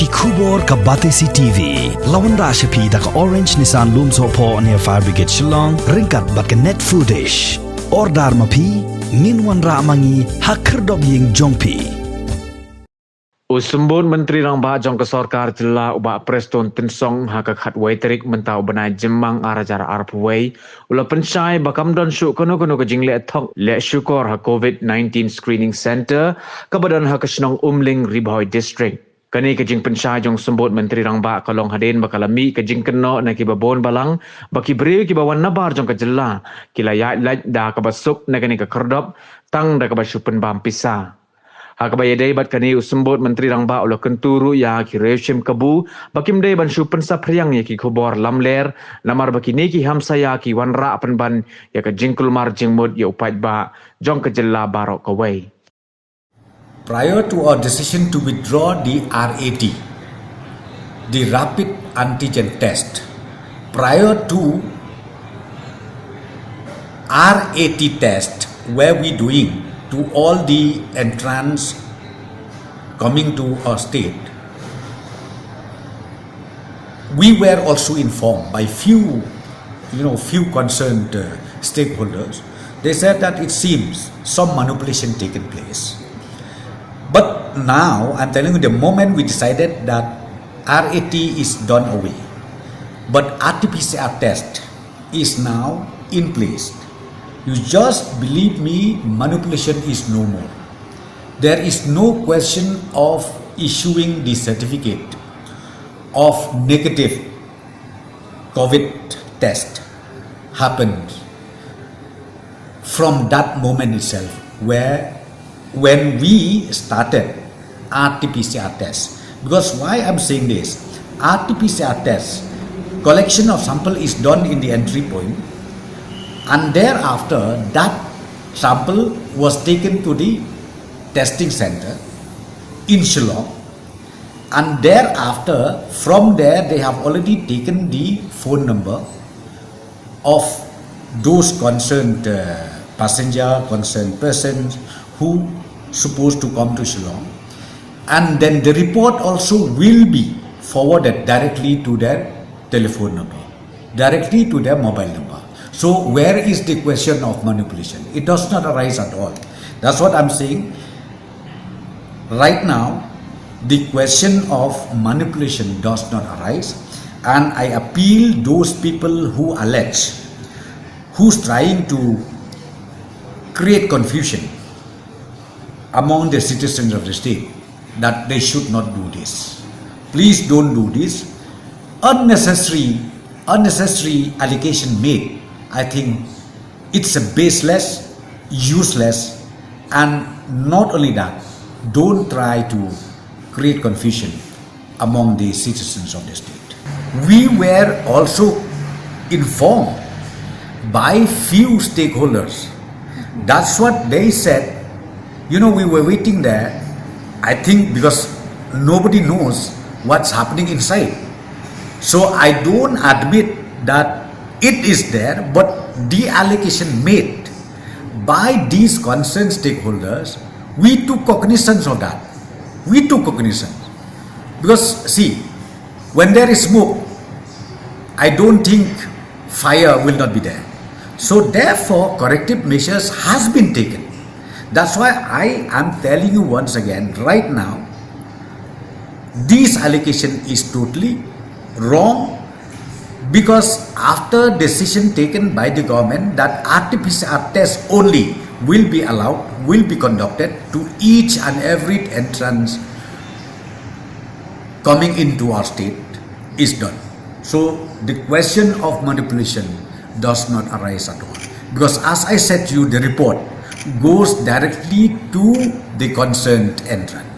Kubor ka Batesi TV. Lawan Rashapi da ka Orange Nissan Lumso po near Fire Brigade Shillong. Ringkat bat ka net footage. Ordar mapi. Minwan Ramangi hakerdog ying jongpi. Usumbun Menteri Rang Bah Jong Kesorkar Jela Ubak Preston Tensong Haka Khatway Terik Mentau Benai Jemang Arajar Arpway Ula Pensyai Bakam Don Shuh Kono Kono ke Jingleh Thok Le Syukor Ha COVID-19 Screening Center Kebadan Haka Senong Umling Ribhoi District. Kani ke Jing Pensyai Jong Sembut Menteri Rang Bah Kalong Hadien Bakalami ke Jing Keno na Kibabon Balang Baki Beri Kibawan Nabar Jong ke Jela Kila Yait Laj Da Kabasuk na Kani ke Kerdop Tang Da Kabasupen Bam Pisah. Hakabayadai bat kani usembut Menteri Rang Bah ulah kenturu ya ki reshim kabu bakim dai ban supen sapriang ya ki khobor lamler namar baki ne ki hamsaya ki wanra penban ya ka jingkul mar jingmud ya upat ba jong ke jella barok kawai. Prior to our decision to withdraw the RAT, the rapid antigen test, prior to RAT test where we doing to all the entrants coming to our state, we were also informed by few concerned stakeholders. They said that it seems some manipulation taken place. But now, I'm telling you, the moment we decided that RAT is done away, but Rtpcr test is now in place. You just believe me, manipulation is no more. There is no question of issuing the certificate of negative COVID test happened from that moment itself when we started Rtpcr test. Because why I'm saying this, Rtpcr test, collection of sample is done in the entry point, and thereafter that sample was taken to the testing center in Shillong, and thereafter from there they have already taken the phone number of those concerned concerned persons who supposed to come to Shillong, and then the report also will be forwarded directly to their telephone number, directly to their mobile number. So where is the question of manipulation? It does not arise at all. That's what I'm saying. Right now, the question of manipulation does not arise, and I appeal those people who allege, who's trying to create confusion among the citizens of the state, that they should not do this. Please don't do this. Unnecessary allegation made. I think it's a baseless, useless, and not only that, don't try to create confusion among the citizens of the state. We were also informed by few stakeholders. That's what they said. We were waiting there, I think because nobody knows what's happening inside. So I don't admit that it is there, but the allegation made by these concerned stakeholders, we took cognizance of that. We took cognizance. Because see, when there is smoke, I don't think fire will not be there. So therefore, corrective measures has been taken. That's why I am telling you once again, right now, this allegation is totally wrong. Because after decision taken by the government that Rtpcr test only will be allowed, will be conducted to each and every entrance coming into our state is done. So the question of manipulation does not arise at all. Because as I said to you, the report goes directly to the concerned entrant.